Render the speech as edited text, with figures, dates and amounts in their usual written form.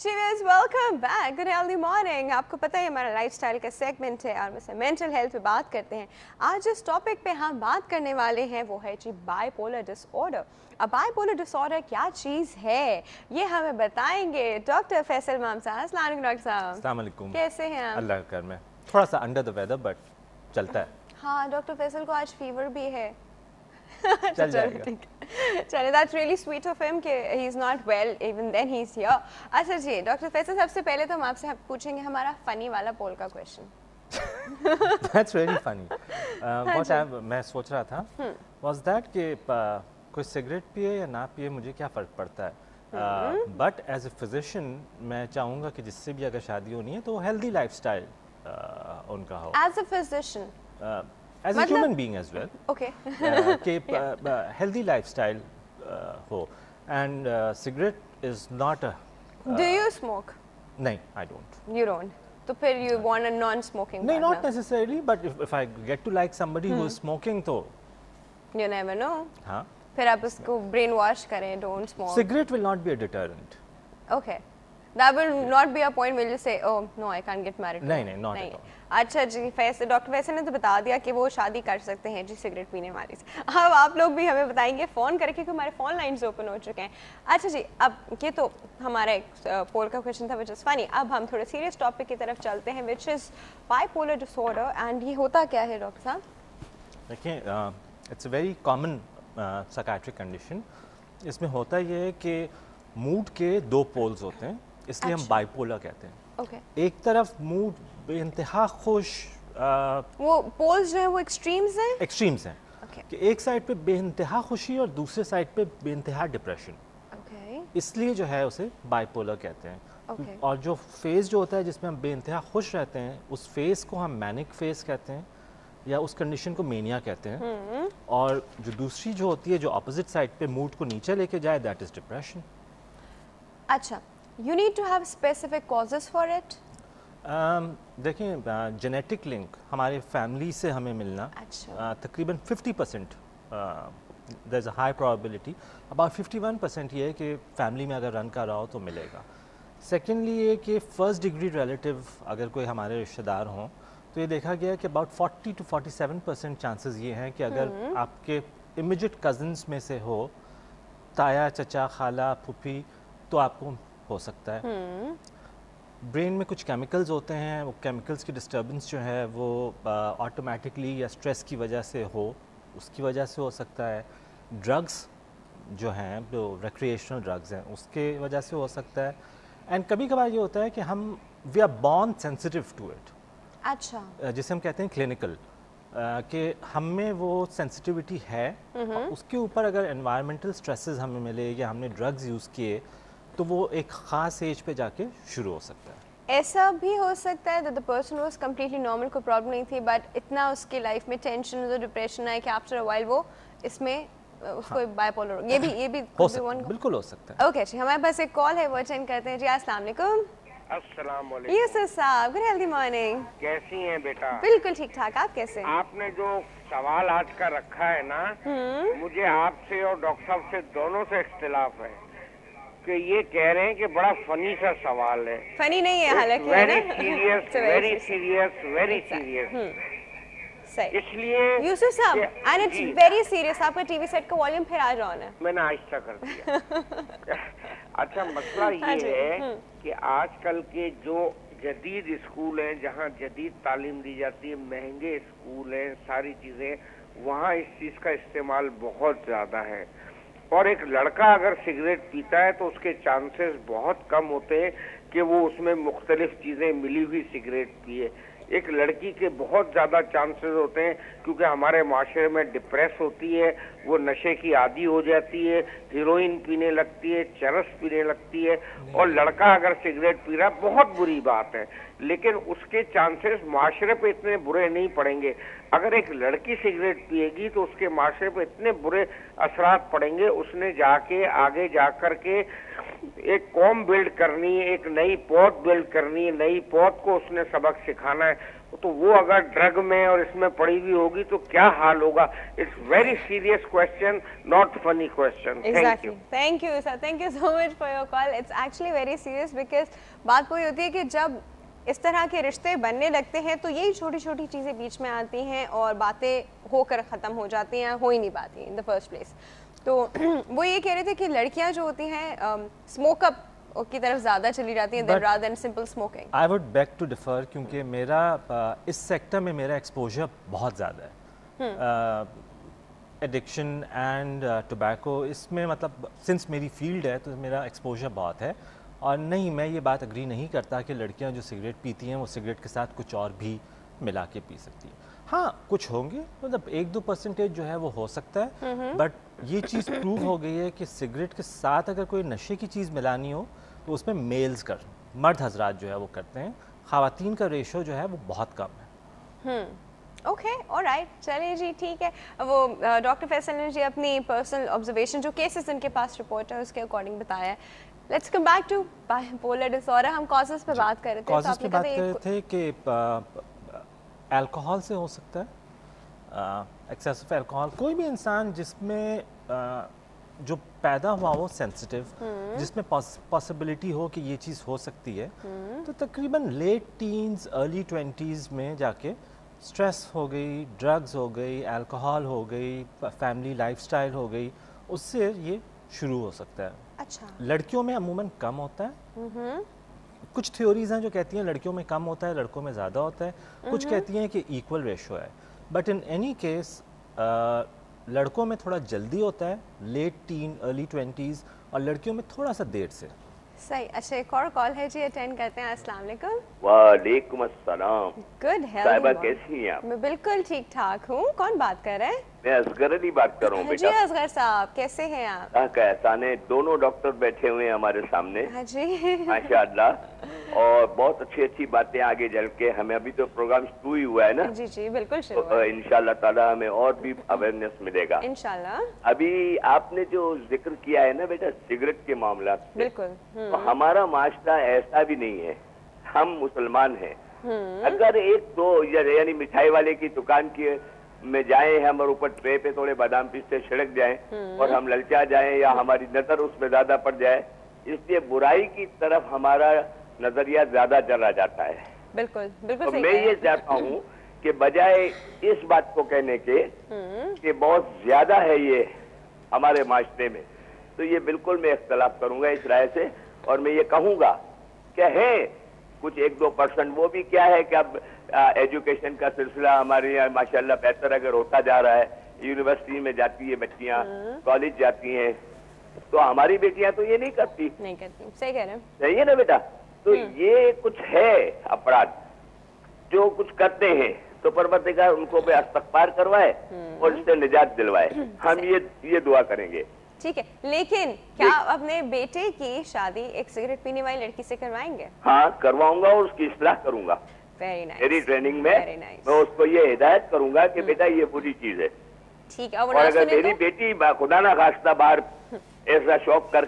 Cheers, welcome back. Good healthy morning. आपको पता है हमारा लाइफस्टाइल का सेगमेंट है और उसमें मेंटल हेल्थ पे बात करते हैं. आज जिस टॉपिक पे हम बात करने वाले हैं वो है जी बाइपोलर डिसऑर्डर. अब बाइपोलर डिसऑर्डर क्या चीज़ है ये हमें बताएंगे डॉक्टर फैसल इमाम साहब. अस्सलाम वालेकुम डॉक्टर साहब. अस्सलाम वालेकुम. कैसे हैं आप? अल्लाह का करम है. थोड़ा सा अंडर द वेदर बट चलता है. हाँ, डॉक्टर फैसल को आज फीवर भी है. चल जाएगा. चलिए, that's really sweet of him कि he is not well even then he is here. अच्छा जी डॉक्टर फैसल, सबसे पहले तो हम आपसे पूछेंगे हमारा फनी वाला पोल का क्वेश्चन. That's really funny. मैं सोच रहा था was that कि कोई सिगरेट पिए या ना पिए मुझे क्या फ़र्क पड़ता है. बट एज ए फिजिशियन मैं चाहूँगा कि जिससे भी अगर शादी होनी है तो हेल्दी लाइफस्टाइल उनका हो. As a physician. As a human being as well. Okay. कि healthy lifestyle हो. And cigarette is not a. Do you smoke? नहीं, I don't. You don't. तो फिर you want a non-smoking नहीं, partner? not necessarily, but if I get to like somebody who is smoking तो. You never know. हाँ. फिर आप उसको brain wash करें, don't smoke. Cigarette will not be a deterrent. Okay. That will not be a point where you say, oh no, I can't get married. नहीं, not at all. अच्छा जी, doctor Faisal ने तो बता दिया कि वो शादी कर सकते हैं जी सिगरेट पीने वाली से. अब आप लोग भी हमें बताएंगे फ़ोन करके क्योंकि हमारे फ़ोन लाइन्स ओपन हो चुके हैं. अच्छा जी, अब ये तो हमारा एक पोल का क्वेश्चन था विच इज़ फनी. अब हम थोड़े सीरियस टॉपिक की तरफ चलते हैं which is bipolar disorder. And ये होता क्या है डॉक्टर साहब? देखिए, it's a very common psychiatric condition. इसमें होता ये है कि मूड के दो पोल्स होते हैं, इसलिए हम बाइपोलर कहते हैं. Okay. एक तरफ मूड बेइंतहा खुश, वो पोल्स जो है वो एक्सट्रीम्स हैं. एक्सट्रीम्स हैं. Okay. कि एक साइड पे बेइंतहा खुशी और दूसरे साइड पे बेइंतहा डिप्रेशन. Okay. इसलिए जो है उसे बाइपोलर कहते हैं. Okay. और जो फेज़ जो होता है जिसमें हम बेइंतहा खुश रहते हैं उस फेज़ को हम मैनिक फेज़ कहते हैं या उस कंडीशन को मेनिया कहते हैं. और जो दूसरी जो होती है जो अपोजिट साइड पे मूड को नीचे लेके जाए दैट इज़ डिप्रेशन. अच्छा, you need to have specific causes for it. देखिए, जेनेटिक लिंक हमारे फैमिली से हमें मिलना तकरीबन 50%. There is a high probability. About 51% ये है कि फैमिली में अगर रन कर रहा हो तो मिलेगा. सेकेंडली ये कि फर्स्ट डिग्री रिलेटिव अगर कोई हमारे रिश्तेदार हों तो ये देखा गया है कि अबाउट 40 to 47% चांसेस ये हैं कि अगर आपके इमीडिएट कज़न्स में से हो, ताया, चचा, खाला, फूफी, तो आपको हो सकता है. ब्रेन में कुछ केमिकल्स होते हैं, वो केमिकल्स की डिस्टर्बेंस जो है वो ऑटोमेटिकली या स्ट्रेस की वजह से हो, उसकी वजह से हो सकता है. ड्रग्स जो हैं, जो रिक्रिएशनल ड्रग्स हैं, उसके वजह से हो सकता है. एंड कभी कभार ये होता है कि हम we are born sensitive to it. अच्छा. जिसे हम कहते हैं क्लिनिकल, कि हम में वो सेंसिटिविटी है. उसके ऊपर अगर एनवायरमेंटल स्ट्रेसेस हमें मिले या हमने ड्रग्स यूज़ किए तो वो एक ख़ास एज पे जाके शुरू हो सकता है. ऐसा भी हो सकता है that the person was completely normal, कोई प्रॉब्लम नहीं थी, बट इतना उसकी लाइफ में टेंशन और डिप्रेशन आया कि आफ्टर अ व्हाइल वो इसमें उसको बाइपोलर. ये भी हो सकता है, बिल्कुल हो सकता है. ओके जी, हमारे पास एक कॉल है, वो अटेंड करते हैं जी. अस्सलाम वालेकुम. अस्सलाम वालेकुम. यूसुफ साहब, गुड हेल्दी मॉर्निंग. कैसी हैं बेटा? बिल्कुल ठीक ठाक. आप कैसे? आपने जो सवाल आज का रखा है ना, मुझे आपसे और डॉक्टर साहब से दोनों से इख्तिलाफ है कि ये कह रहे हैं कि बड़ा फनी सा सवाल है. फनी नहीं है हालांकि. Very serious, very serious, very serious. सही. इसलिए यूसुफ साहब, एंड इट्स वेरी सीरियस. आपका टीवी सेट का वॉल्यूम फिर आज ऑन है. मैंने आहिस्ता कर दिया. अच्छा, मसला ये है कि आजकल के जो जदीद स्कूल हैं, जहाँ जदीद तालीम दी जाती है, महंगे स्कूल हैं, सारी चीज़ें, वहाँ इस चीज़ का इस्तेमाल बहुत ज़्यादा है. और एक लड़का अगर सिगरेट पीता है तो उसके चांसेस बहुत कम होते हैं कि वो उसमें मुख्तलिफ चीज़ें मिली हुई सिगरेट पिए. एक लड़की के बहुत ज़्यादा चांसेस होते हैं क्योंकि हमारे माशरे में डिप्रेस होती है, वो नशे की आदी हो जाती है, हीरोइन पीने लगती है, चरस पीने लगती है. और लड़का अगर सिगरेट पी रहा, बहुत बुरी बात है, लेकिन उसके चांसेस माशरे पे इतने बुरे नहीं पड़ेंगे. अगर एक लड़की सिगरेट पिएगी तो उसके माशरे पे इतने बुरे असरात पड़ेंगे. उसने जाके आगे जाकर के एक कौम बिल्ड करनी है, एक नई पौध बिल्ड करनी है, नई पौध को उसने सबक सिखाना है. तो वो अगर ड्रग में और इसमें पड़ी हुई होगी तो क्या हाल होगा? It's very serious question, not funny question. Exactly. Thank you sir, thank you so much for your call. It's actually very serious because बात वही होती है कि जब इस तरह के रिश्ते बनने लगते हैं तो यही छोटी छोटी चीज़ें बीच में आती हैं और बातें होकर ख़त्म हो जाती हैं, हो ही नहीं पाती इन द फर्स्ट प्लेस. तो वो ये कह रहे थे कि लड़कियां जो होती हैं स्मोकअप की तरफ ज़्यादा चली जाती हैं rather than simple smoking. I would beg to differ क्योंकि मेरा इस सेक्टर में मेरा एक्सपोजर बहुत ज़्यादा है. एडिक्शन एंड टोबैको इसमें मतलब सिंस मेरी फील्ड है तो मेरा एक्सपोजर बहुत है. और नहीं, मैं ये बात अग्री नहीं करता कि लड़कियां जो सिगरेट पीती हैं वो सिगरेट के साथ कुछ और भी मिला के पी सकती हैं. हाँ, कुछ होंगे, मतलब 1-2% जो है वो हो सकता है, बट ये चीज़ प्रूव हो गई है कि सिगरेट के साथ अगर कोई नशे की चीज़ मिलानी हो तो उसमें मर्द हजरात जो है वो करते हैं. ख़वातीन का रेशो जो है वो बहुत कम है. ओके, ऑलराइट, चलिए जी, ठीक है. वो डॉक्टर फैसल ने जी अपनी पर्सनल ऑब्जर्वेशन जो केसेस इनके पास रिपोर्ट है उसके अकॉर्डिंग बताया है. Let's come back to bipolar disorder. हम कॉजेस पे बात कर रहे थे. कॉजेस पे बात कर रहे थे कि अल्कोहल से हो सकता है, एक्सेसिव अल्कोहल. कोई भी इंसान जिसमें जो पैदा हुआ हो सेंसिटिव, जिसमें पॉसिबिलिटी हो कि ये चीज़ हो सकती है, तो तकरीबन लेट टीन्स अर्ली 20s में जाके स्ट्रेस हो गई, ड्रग्स हो गई, अल्कोहल हो गई, फैमिली लाइफस्टाइल हो गई, उससे ये शुरू हो सकता है. अच्छा. लड़कियों में अमूमन कम होता है. कुछ थ्योरीज हैं जो कहती हैं लड़कियों में कम होता है, लड़कों में ज़्यादा होता है. कुछ कहती हैं कि इक्वल रेशो है. बट इन एनी केस लड़कों में थोड़ा जल्दी होता है, लेट टीन अर्ली 20s, और लड़कियों में थोड़ा सा देर से. सही. अच्छा, एक और कॉल है जी, अटेंड करते हैं. अस्सलाम वालेकुम. वालेकुम अस्सलाम. Good health. साहिबा कैसी हैं आप? मैं बिल्कुल ठीक ठाक हूँ. कौन बात कर रहे हैं? मैं असगर अली बात कर रहा हूँ जी बेटा. असगर साहब, कैसे हैं आप? का एहसान है, दोनों डॉक्टर बैठे हुए हैं हमारे सामने. हाँ जी. माशाअल्लाह, और बहुत अच्छी अच्छी बातें आगे चल के. हमें अभी तो प्रोग्राम शुरू ही हुआ है ना. जी जी बिल्कुल शुरू. तो इंशाल्लाह ताला हमें और भी अवेयरनेस मिलेगा इंशाल्लाह. अभी आपने जो जिक्र किया है ना बेटा सिगरेट के मामला से, बिल्कुल. तो हमारा माशरा ऐसा भी नहीं है. हम मुसलमान हैं. अगर एक दो यानी मिठाई वाले की दुकान की में जाएं हम और ऊपर ट्रे पे थोड़े बादाम पिस्ते छिड़क जाएं और हम ललचा जाएं या हमारी नजर उसमें ज्यादा पड़ जाए, इसलिए बुराई की तरफ हमारा नजरिया ज्यादा चला जाता है. बिल्कुल बिल्कुल. तो सही मैं ये चाहता हूँ कि बजाय इस बात को कहने के कि बहुत ज्यादा है ये हमारे माशरे में, तो ये बिल्कुल मैं इख्तलाफ करूंगा इस राय से. और मैं ये कहूंगा कि है कुछ 1-2% वो भी क्या है कि अब एजुकेशन का सिलसिला हमारे यहाँ माशाल्लाह बेहतर अगर होता जा रहा है. यूनिवर्सिटी में जाती है बच्चियाँ, कॉलेज जाती हैं, तो हमारी बेटियां तो ये नहीं करती. सही कह रहे हैं. सही है ना बेटा. तो ये कुछ है अपराध जो कुछ करते हैं, तो परवरदिगार उनको भी इस्तग़फ़ार करवाए और इससे निजात दिलवाए. हम ये दुआ करेंगे. ठीक है, लेकिन क्या अपने बेटे की शादी एक सिगरेट पीने वाली लड़की से करवाएंगे? हाँ, करवाऊंगा और उसकी इस्लाह करूंगा. Very nice. मेरी ट्रेनिंग में मैं उसको ये हिदायत करूंगा कि बेटा ये बुरी चीज है. ठीक है. और अगर मेरी बेटी खुदा ना खास्ता बाहर ऐसा शौक कर